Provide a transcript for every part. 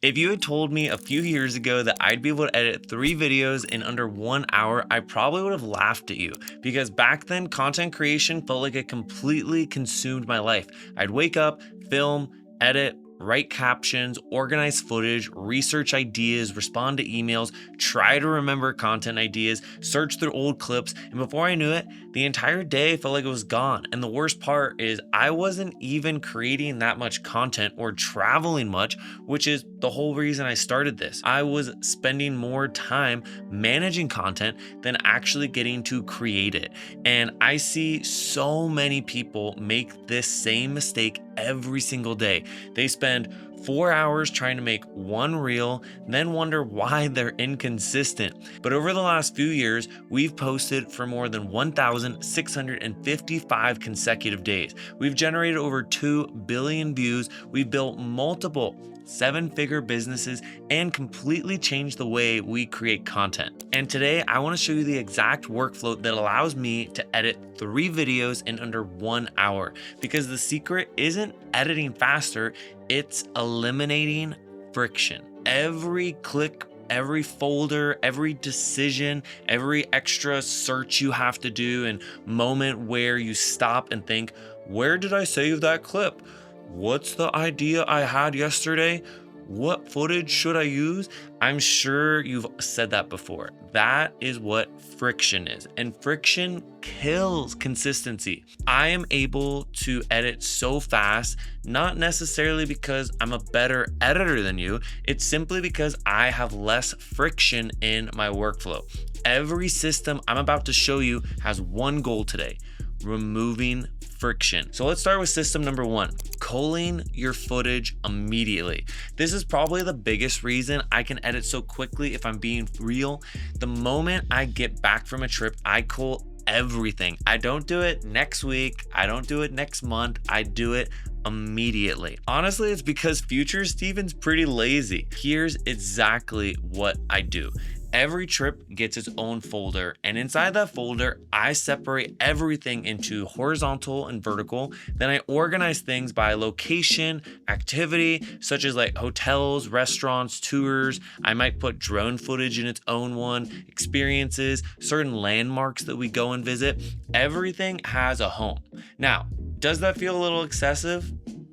If you had told me a few years ago that I'd be able to edit 3 videos in under 1 hour, I probably would have laughed at you because back then content creation felt like it completely consumed my life. I'd wake up, film, edit, write captions, organize footage, research ideas, respond to emails, try to remember content ideas, search through old clips, and before I knew it, the entire day felt like it was gone. And the worst part is I wasn't even creating that much content or traveling much, which is the whole reason I started this. I was spending more time managing content than actually getting to create it. And I see so many people make this same mistake every single day. They spend 4 hours trying to make one reel, then wonder why they're inconsistent. But over the last few years, we've posted for more than 1,655 consecutive days. We've generated over 2 billion views. We've built multiple 7-figure businesses and completely changed the way we create content. And today I want to show you the exact workflow that allows me to edit 3 videos in under 1 hour, because the secret isn't editing faster, it's eliminating friction. Every click, every folder, every decision, every extra search you have to do, and moment where you stop and think, where did I save that clip? What's the idea I had yesterday? What footage should I use? I'm sure you've said that before. That is what friction is, and friction kills consistency. I am able to edit so fast, not necessarily because I'm a better editor than you. It's simply because I have less friction in my workflow. Every system I'm about to show you has one goal today: removing friction. So let's start with system number 1, culling your footage immediately. This is probably the biggest reason I can edit so quickly if I'm being real. The moment I get back from a trip, I cull everything. I don't do it next week. I don't do it next month. I do it immediately. Honestly, it's because future Steven's pretty lazy. Here's exactly what I do. Every trip gets its own folder, and inside that folder, I separate everything into horizontal and vertical. Then I organize things by location, activity, such as like hotels, restaurants, tours. I might put drone footage in its own one, experiences, certain landmarks that we go and visit. Everything has a home. Now, does that feel a little excessive?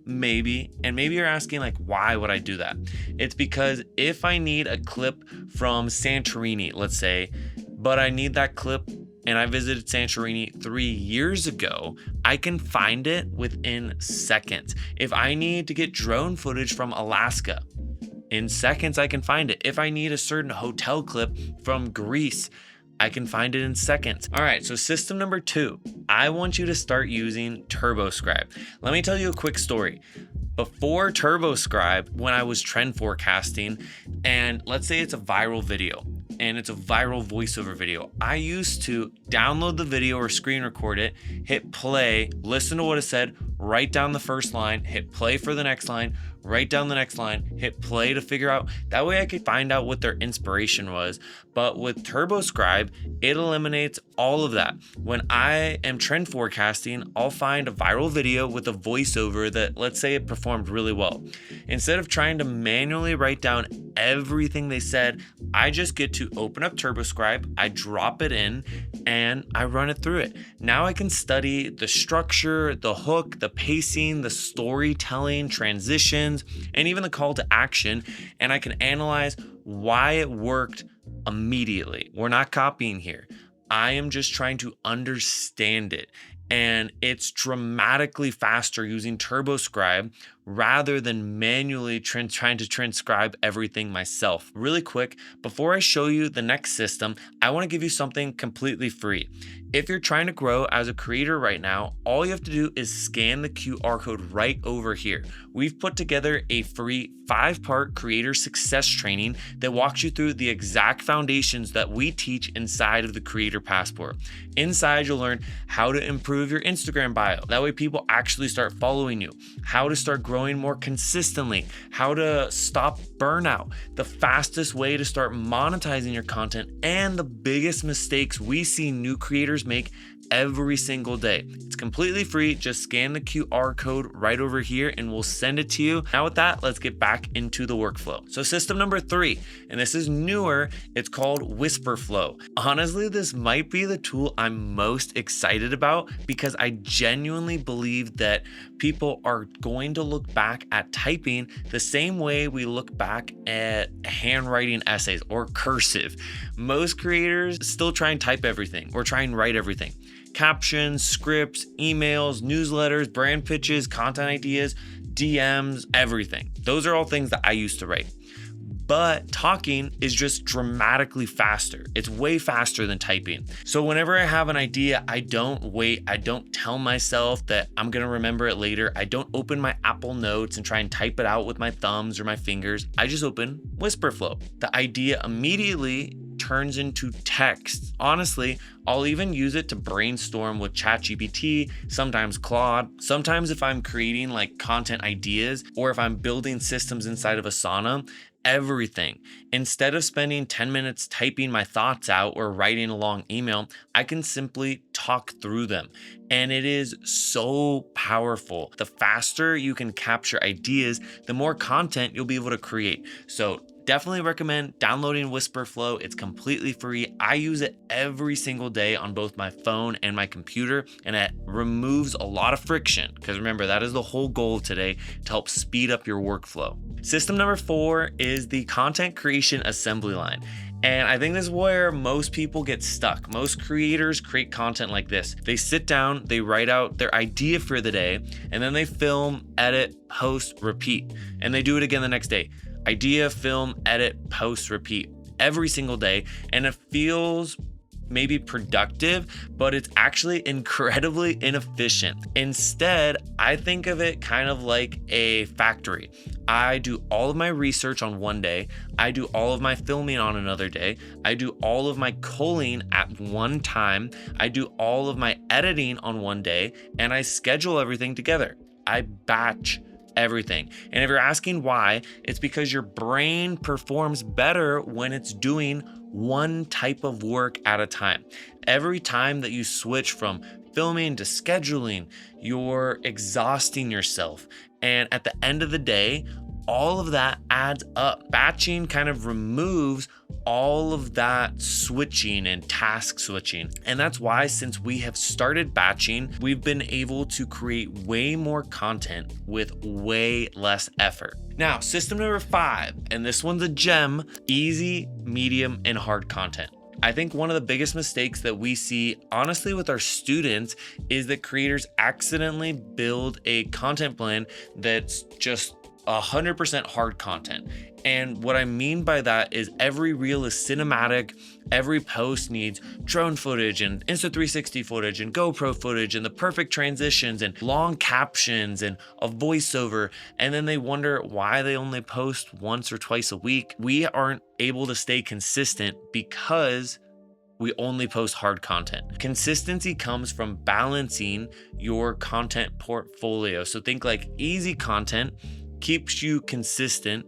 Maybe. And maybe you're asking, like, why would I do that? It's because if I need a clip from Santorini, let's say, but I need that clip and I visited Santorini 3 years ago, I can find it within seconds. If I need to get drone footage from Alaska, in seconds I can find it. If I need a certain hotel clip from Greece, I can find it in seconds. All right, so system number 2, I want you to start using TurboScribe. Let me tell you a quick story. Before TurboScribe, when I was trend forecasting, and let's say it's a viral video, and it's a viral voiceover video, I used to download the video or screen record it, hit play, listen to what it said, write down the first line, hit play for the next line, write down the next line, hit play to figure out. That way I could find out what their inspiration was. But with TurboScribe, it eliminates all of that. When I am trend forecasting, I'll find a viral video with a voiceover that, let's say, it performed really well. Instead of trying to manually write down everything they said, I just get to open up TurboScribe, I drop it in, and I run it through it. Now I can study the structure, the hook, the pacing, the storytelling, transitions, and even the call to action, and I can analyze why it worked immediately. We're not copying here. I am just trying to understand it. And it's dramatically faster using TurboScribe rather than manually trying to transcribe everything myself. Really quick, before I show you the next system, I want to give you something completely free. If you're trying to grow as a creator right now, all you have to do is scan the QR code right over here. We've put together a free 5-part creator success training that walks you through the exact foundations that we teach inside of the Creator Passport. Inside, you'll learn how to improve your Instagram bio. That way people actually start following you, how to start growing more consistently, how to stop burnout, the fastest way to start monetizing your content, and the biggest mistakes we see new creators make every single day. It's completely free. Just scan the QR code right over here and we'll send it to you. Now with that, let's get back into the workflow. So system number 3, and this is newer, it's called Whisper Flow. Honestly, this might be the tool I'm most excited about because I genuinely believe that people are going to look back at typing the same way we look back at handwriting essays or cursive. Most creators still try and type everything or try and write everything. Captions, scripts, emails, newsletters, brand pitches, content ideas, DMs, everything. Those are all things that I used to write. But talking is just dramatically faster. It's way faster than typing. So whenever I have an idea, I don't wait. I don't tell myself that I'm gonna remember it later. I don't open my Apple Notes and try and type it out with my thumbs or my fingers. I just open Whisper Flow. The idea immediately turns into text. Honestly, I'll even use it to brainstorm with ChatGPT, sometimes Claude. Sometimes if I'm creating like content ideas or if I'm building systems inside of Asana, everything. Instead of spending 10 minutes typing my thoughts out or writing a long email, I can simply talk through them. And it is so powerful. The faster you can capture ideas, the more content you'll be able to create. So definitely recommend downloading Whisper Flow. It's completely free. I use it every single day on both my phone and my computer, and it removes a lot of friction. Because remember, that is the whole goal today, to help speed up your workflow. System number 4 is the content creation assembly line. And I think this is where most people get stuck. Most creators create content like this. They sit down, they write out their idea for the day, and then they film, edit, post, repeat. And they do it again the next day. Idea, film, edit, post, repeat every single day. And it feels maybe productive, but it's actually incredibly inefficient. Instead, I think of it kind of like a factory. I do all of my research on one day. I do all of my filming on another day. I do all of my culling at one time. I do all of my editing on one day, and I schedule everything together. I batch everything. And if you're asking why, it's because your brain performs better when it's doing one type of work at a time. Every time that you switch from filming to scheduling, you're exhausting yourself. And at the end of the day, all of that adds up. Batching kind of removes all of that switching and task switching. And that's why, since we have started batching, we've been able to create way more content with way less effort. Now, system number 5, and this one's a gem: easy, medium, and hard content. I think one of the biggest mistakes that we see, honestly, with our students is that creators accidentally build a content plan that's just 100% hard content. And what I mean by that is every reel is cinematic, every post needs drone footage and Insta360 footage and GoPro footage and the perfect transitions and long captions and a voiceover. And then they wonder why they only post once or twice a week. We aren't able to stay consistent because we only post hard content. Consistency comes from balancing your content portfolio. So think like easy content keeps you consistent,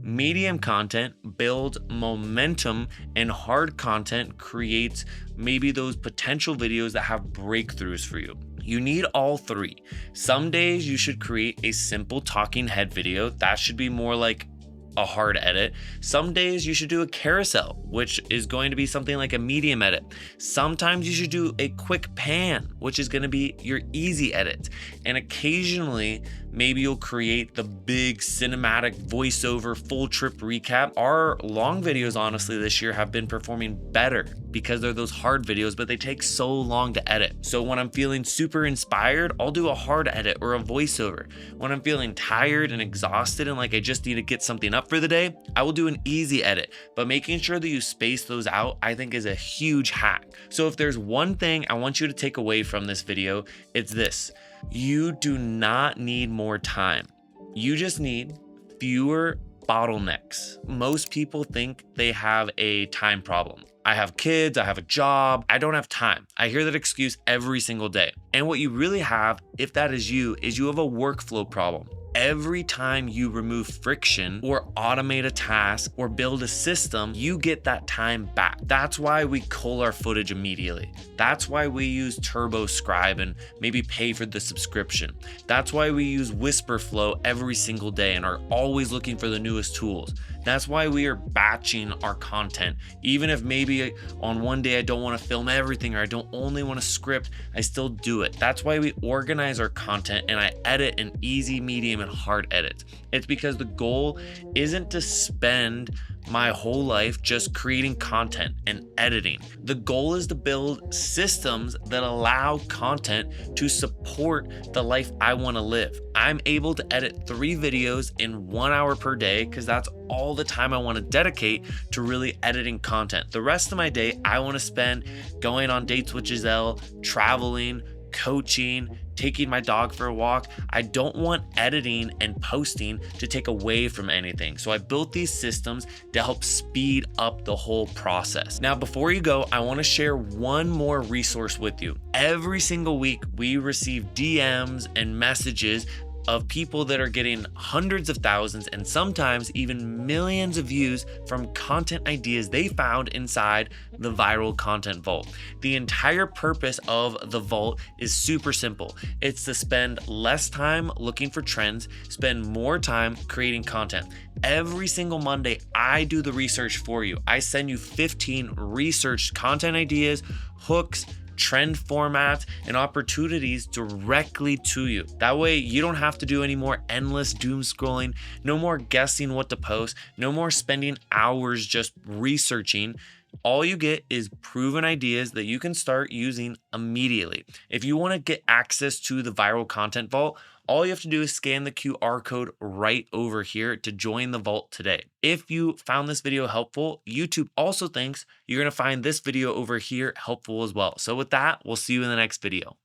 medium content builds momentum, and hard content creates maybe those potential videos that have breakthroughs for you. You need all 3. Some days you should create a simple talking head video. That should be more like a hard edit. Some days you should do a carousel, which is going to be something like a medium edit. Sometimes you should do a quick pan, which is going to be your easy edit. And occasionally, maybe you'll create the big cinematic voiceover full trip recap. Our long videos, honestly, this year have been performing better because they're those hard videos, but they take so long to edit. So when I'm feeling super inspired, I'll do a hard edit or a voiceover. When I'm feeling tired and exhausted and like I just need to get something up for the day, I will do an easy edit. But making sure that you space those out, I think, is a huge hack. So if there's one thing I want you to take away from this video, it's this: you do not need more time. You just need fewer bottlenecks. Most people think they have a time problem. I have kids, I have a job, I don't have time. I hear that excuse every single day. And what you really have, if that is you have a workflow problem. Every time you remove friction or automate a task or build a system, you get that time back. That's why we cull our footage immediately. That's why we use TurboScribe and maybe pay for the subscription. That's why we use Whisperflow every single day and are always looking for the newest tools. That's why we are batching our content. Even if maybe on one day I don't want to film everything or I don't only want to script, I still do it. That's why we organize our content and I edit in easy, medium, and hard edits. It's because the goal isn't to spend my whole life just creating content and editing. The goal is to build systems that allow content to support the life I want to live. I'm able to edit 3 videos in 1 hour per day because that's all the time I want to dedicate to really editing content. The rest of my day, I want to spend going on dates with Giselle, traveling, coaching, taking my dog for a walk. I don't want editing and posting to take away from anything. So I built these systems to help speed up the whole process. Now, before you go, I want to share one more resource with you. Every single week, we receive DMs and messages of people that are getting hundreds of thousands and sometimes even millions of views from content ideas they found inside the Viral Content Vault. The entire purpose of the vault is super simple. It's to spend less time looking for trends, spend more time creating content. Every single Monday, I do the research for you. I send you 15 researched content ideas, hooks, trend formats, and opportunities directly to you. That way you don't have to do any more endless doom scrolling, no more guessing what to post, no more spending hours just researching. All you get is proven ideas that you can start using immediately. If you want to get access to the Viral Content Vault, all you have to do is scan the QR code right over here to join the vault today. If you found this video helpful, YouTube also thinks you're going to find this video over here helpful as well. So with that, we'll see you in the next video.